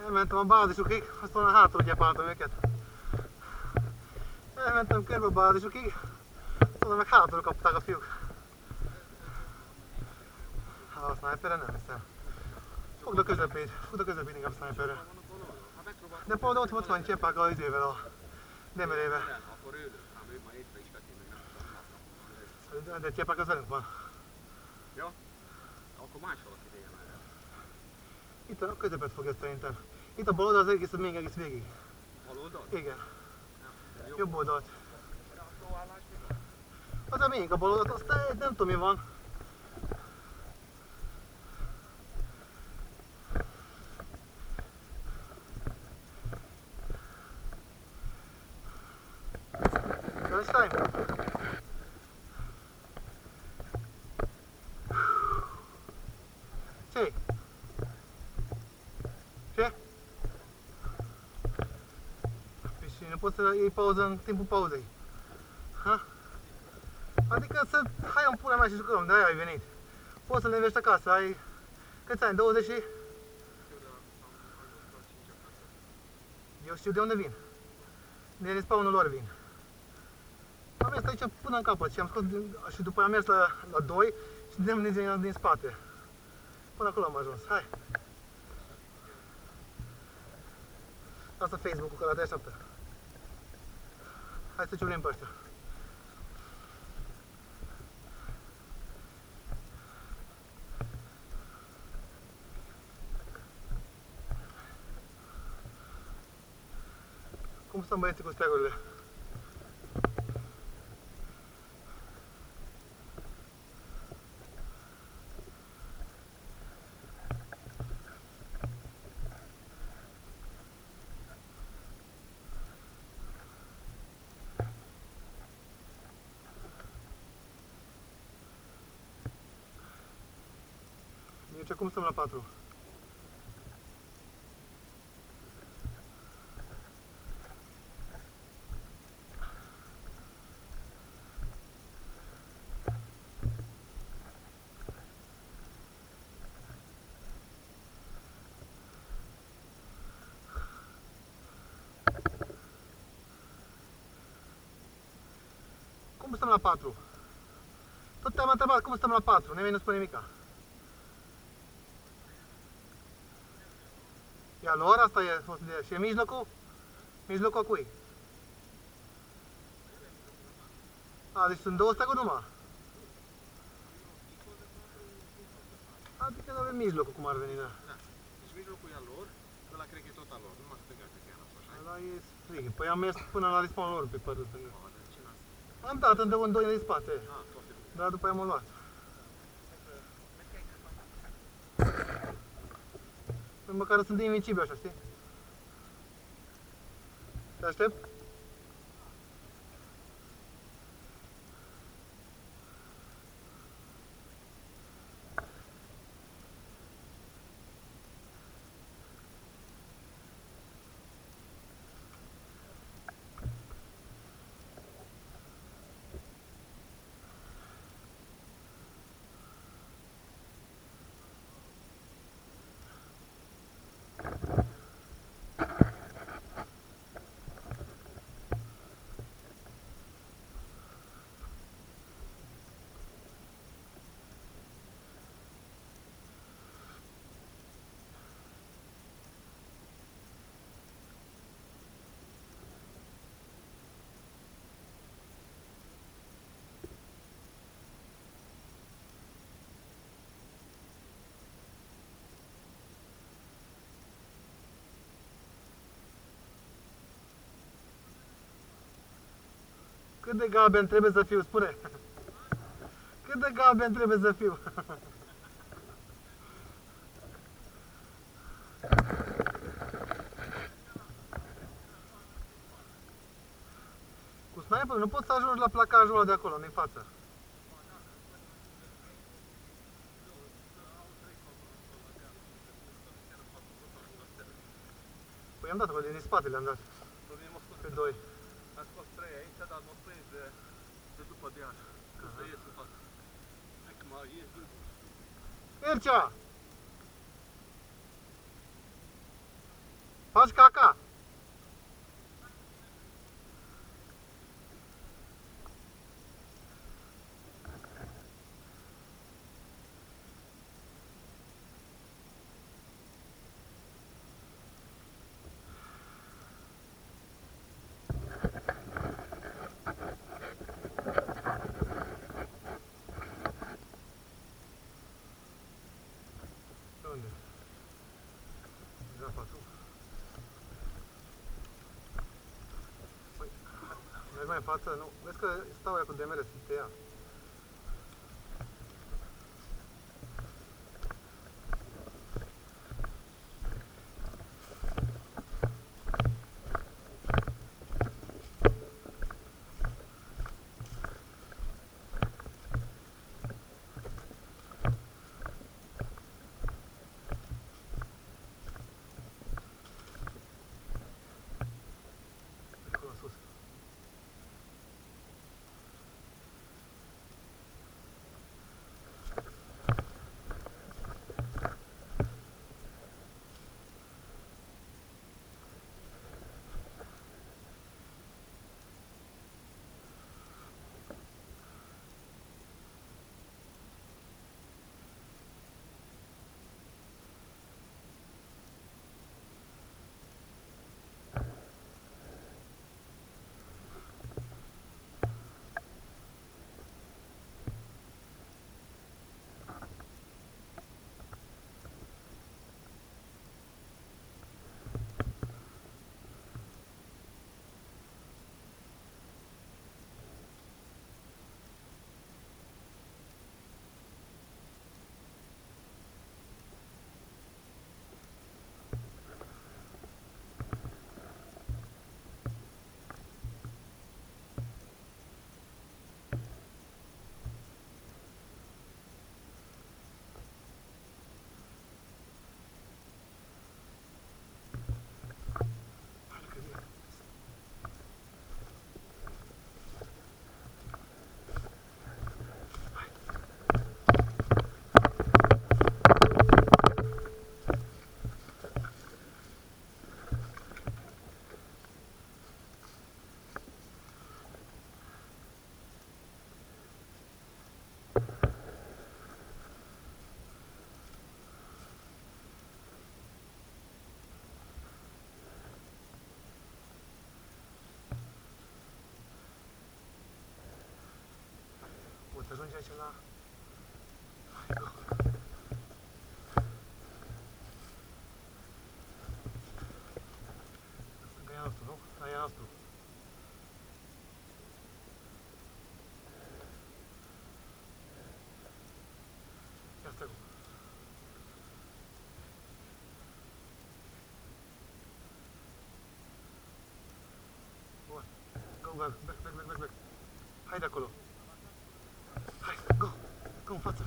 Elmentem a bázisukig, aztán a hátul gyepáltam őket. Elmentem körbe a bázisukig, aztán meg hátul kapták a fiúk. A sniperre nem hiszem. Fogd a közepét inkább sniperre. De pont ott van csepák az izével, a demerével. De csepák az velünk van. Ja? Akkor más valaki déljen el. Itt a közepet fogja szerintem. Itt a bal oldal az egész végig. Bal oldal? Igen. Jobb oldalt. Az a még a bal oldalt, azt nem tudom mi van. Lunchtime. Sì. Sì. Piscina, poți să iei pauză în timpul pauzei. Ha? Adică să hai în pula mea și jucăm, de-aia ai venit. Poți să le învești acasă, ai... Câți ani? 20 și... Eu știu de unde vin. Din spawnul lor vin. Am mers aici până în capăt și am scos și după aia am mers la 2 și din spate. Până acolo am ajuns. Hai! Lasă Facebook-ul că la te așteaptă. Hai să ciulim pe ăștia. Cum stăm băieții cu steagurile? Deci acum stăm la 4. Cum stăm la 4? Tot te-am întrebat cum stăm la 4, nimeni nu spune nimica. E a lor, asta e fost de... Și e mijlocul? Mijlocul a cui? A, deci sunt 2 steaguri numai. Adică nu avem mijlocul cum ar veni, da. Da. Deci mijlocul e al lor, ăla cred că e tot al lor, numai stânga cred că e anasă, așa? Ăla e strig. Păi am mers până la respawn lor pe partea stângă. O, de ce n-ați? Am dat în 2 din spate. Ah, foarte bine. Dar după aia m-am luat. Măcar sunt invincibili așa, știi? Te aștept? Cât de galben trebuie să fiu, spune? Cât de galben trebuie să fiu? Cu sniperul nu poți să ajungi la placajul ăla de acolo, din față. Păi am dat acolo, din spate le-am dat. Pe 2. Am scos 3 aici, dar m-o prins de după deal. Că să ies în față. Hai că mă ies de... Mircea! Faci caca! Unde? Era față. Păi, mergi mai în față? Nu. Vezi că stau aia cu demere să te ia. Acolo sus. Să ajungi aici la... Stânga e al nostru, nu? Da, e al nostru. Ia stăgu. Bun. Go, back, back, back, back, back. Hai de acolo. Hai, go! Go în față!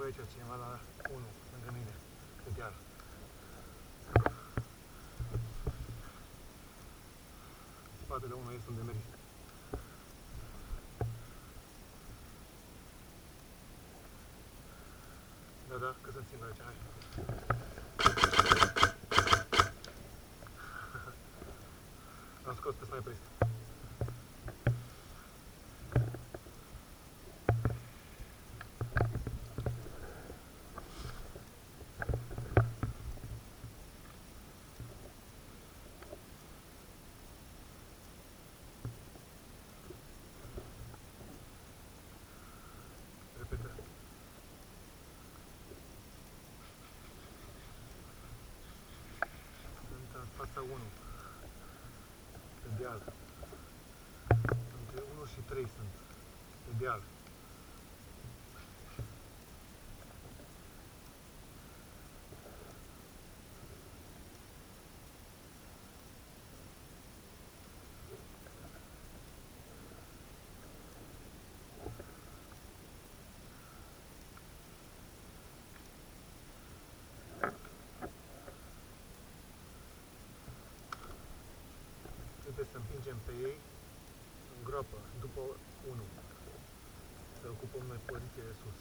aici cineva la 1, lângă mine, pe deal. Spatele 1 este unde mergi. Da, că sunt singur aici, hai. L-am scos pe sniperist. Repete. Sunt în fața 1, pe deal. Între 1 și 3 sunt, pe deal. Trebuie să împingem pe ei în groapă, după 1. Să ocupăm noi poziție de sus.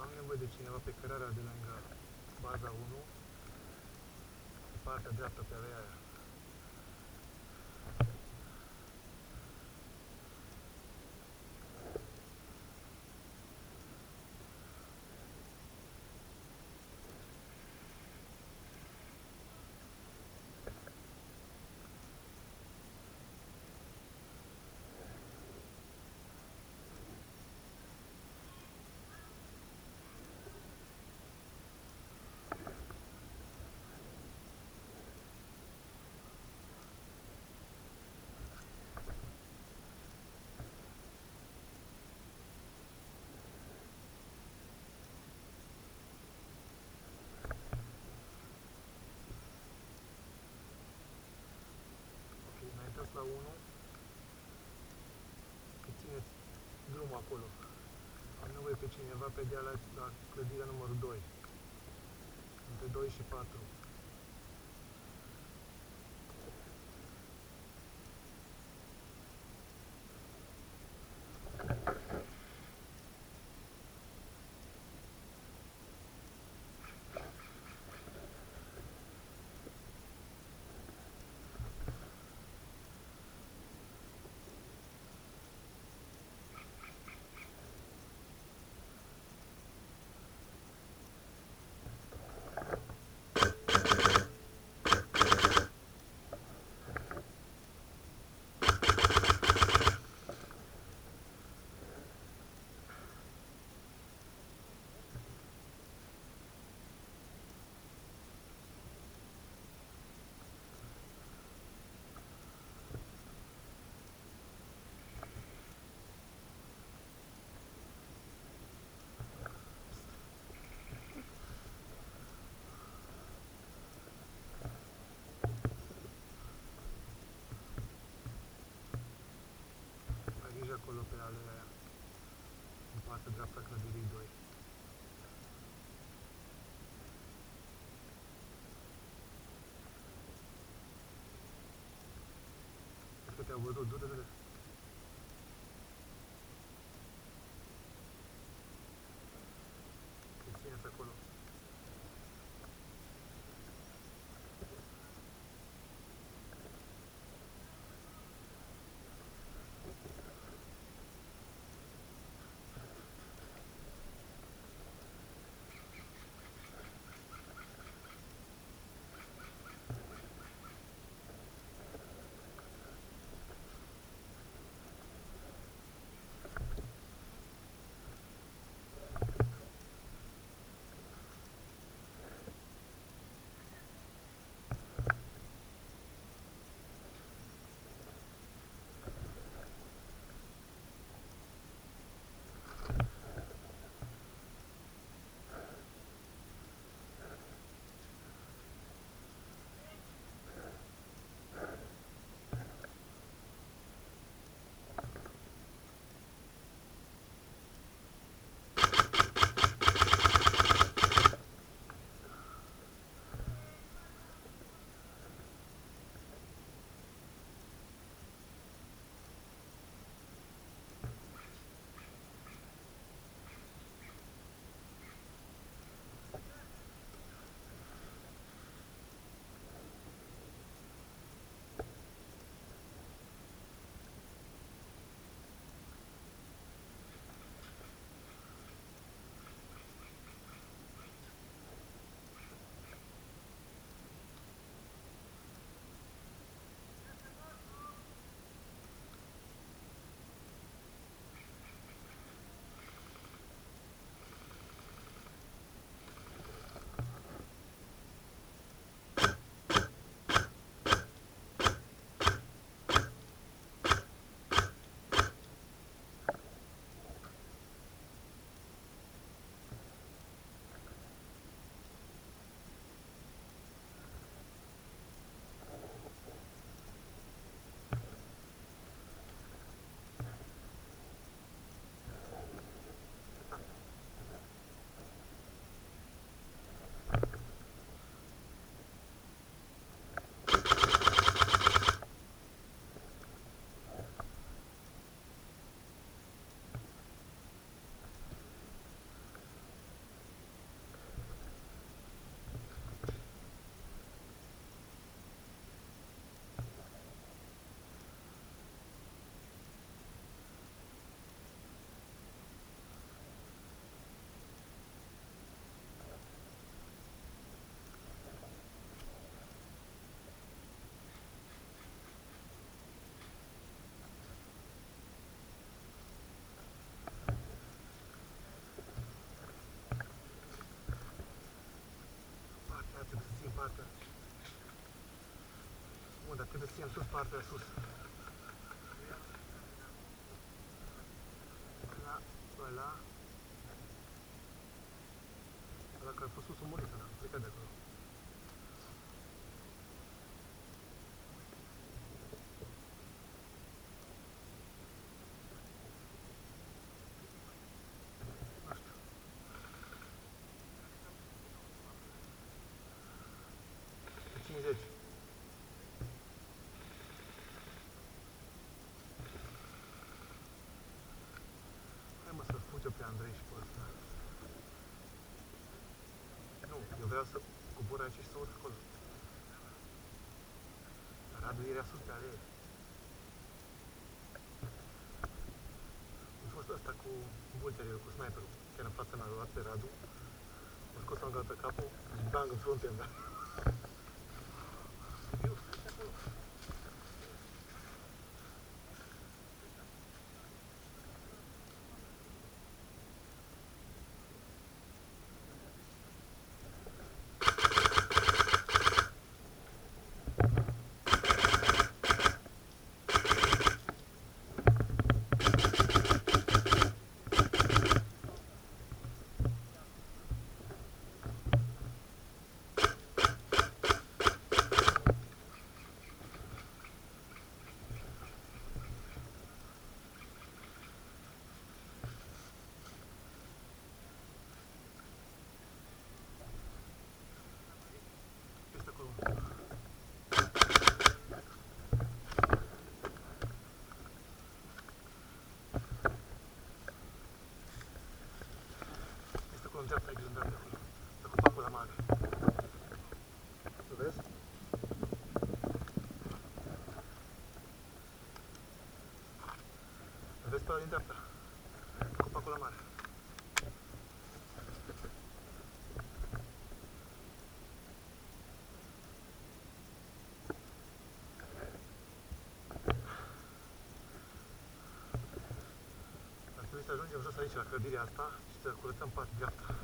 Am nevoie de cineva pe cărarea de lângă baza 1, pe partea dreaptă pe alea aia. La 1, că țineți drumul acolo. Am nevoie pe cineva pe deal la clădirea numărul 2, între 2 și 4. Acolo pe alea aia, în partea dreapta clădirii 2. Cred că te-au văzut, du-te. Că țineți acolo. Trebuie să ținem sus partea sus. La ăla. Dacă a fost sus, a murit ăla. A plecat de acolo. Nu știu. Pe 50. Hai mă să fugi-o pe Andrei și pe ăsta. Nu, eu vreau să cobor aici și să urc acolo. Radu era sus pe alee. A fost ăsta cu vulterul, cu sniperul. Chiar în fața mea a luat pe Radu. A scos o pe capul și bang în frunte îmi da. Eu sunt acolo. Este acolo. Este acolo în dreapta, aici în dreapta acolo. Pe copacul la mare. Să vezi? Vezi pe ăla din dreapta. Pe copacul la mare. Ar trebui să ajungem jos aici, la clădirea asta, și să curățăm partea dreapta.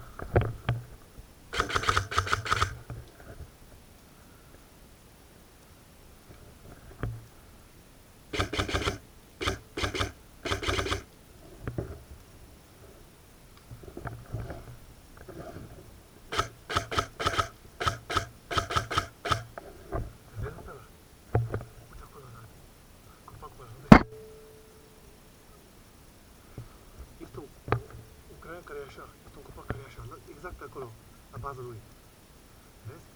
Vezi pe ăla? Uite acolo, la copacul ăla, vezi? Este un creion care e așa, este un copac care e așa, exact acolo, la baza lui. Vezi?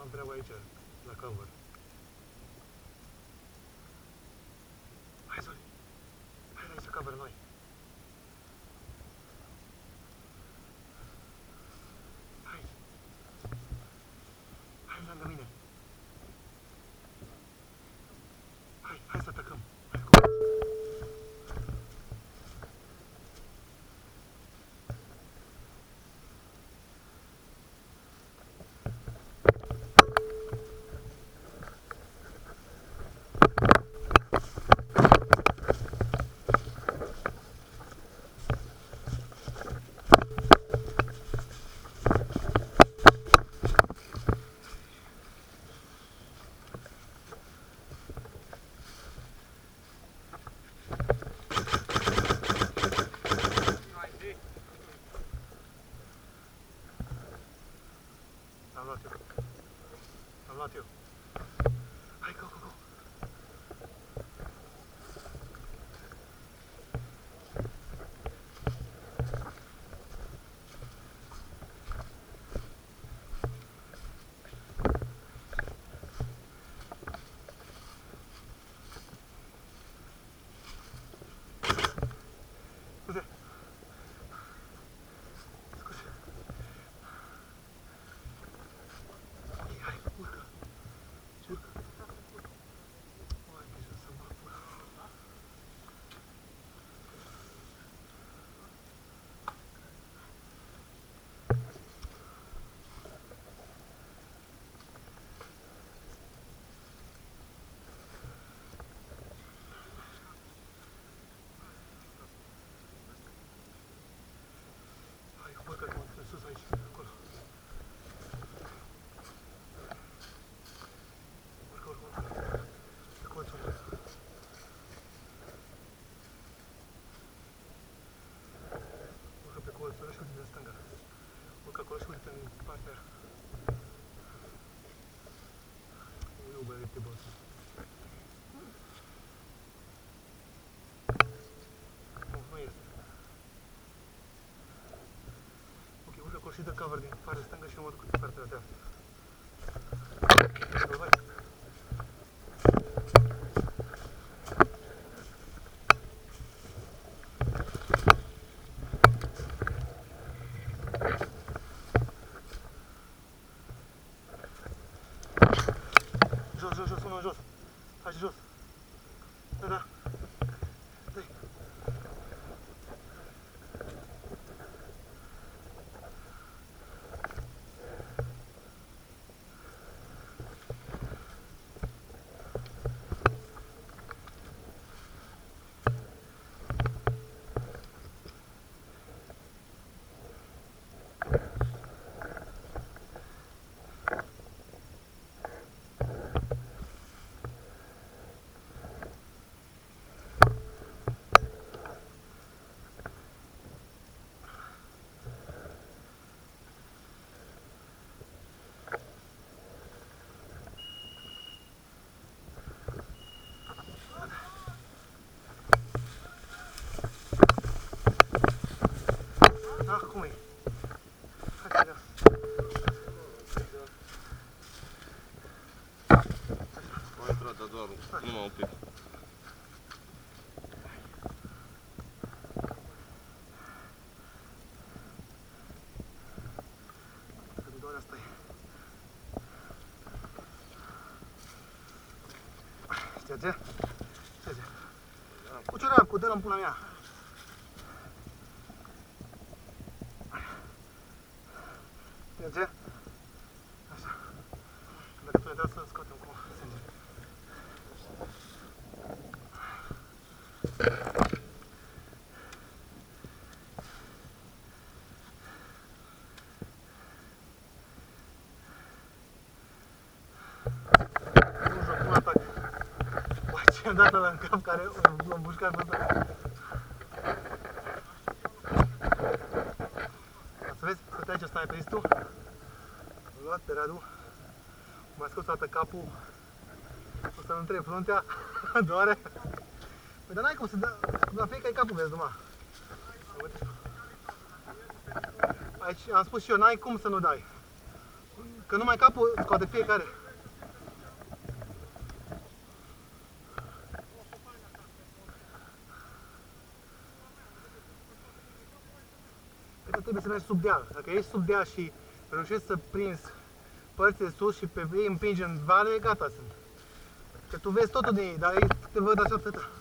am treabă aici, la cover. Hai, Zoli! Hai aici să cover noi! Hai! Hai lângă mine! Hai să atacăm! Hai cu... Am luat eu. Am luat eu. Hai, go, go, go. Scuze. Scuze. Ok, hai, urcă. Urcă. Ai grijă să mă apur. Hai, urcă-te în sus aici, acolo. Urcă, urcă, urcă. Pe colțul ăla. Urcă pe colțul ăla și uite din stânga. Urcă acolo și uite în partea aia. Nu bă, uite bă. Nu este. Ok, urcă acolo și dă cover din partea stângă și eu mă duc pe partea de dreaptă. Hai. Jos, jos, jos, unul jos. Hai jos. Da, da. Dai. Ah, cum e? Hai să dea. Am intrat, dar doar numai un pic. Că doar asta e. Șterge? Șterge. Cu ciorap, cu dă-l în pula mea. Șterge? Așa. Dacă tu ne dai să scoatem cu sânge. Nu joc, un atac. Bă, ce-mi dat ăla în cap care l-a îmbușcat pe ăsta. Să vezi, stăteai ce sniperistul. L-a luat pe Radu. M-a scos toată capul. O să-mi întreb fruntea. Doare. Păi dar n-ai cum să dă. La fiecare capul vezi numai. Aici am spus și eu, n-ai cum să nu dai. Că numai capul scoate fiecare. Cred că trebuie să mergi sub deal. Dacă ești sub deal și reușești să prinzi părți de sus și pe ei împingi în vale, gata sunt. Că tu vezi totul de ei, dar ei te văd așa atâta.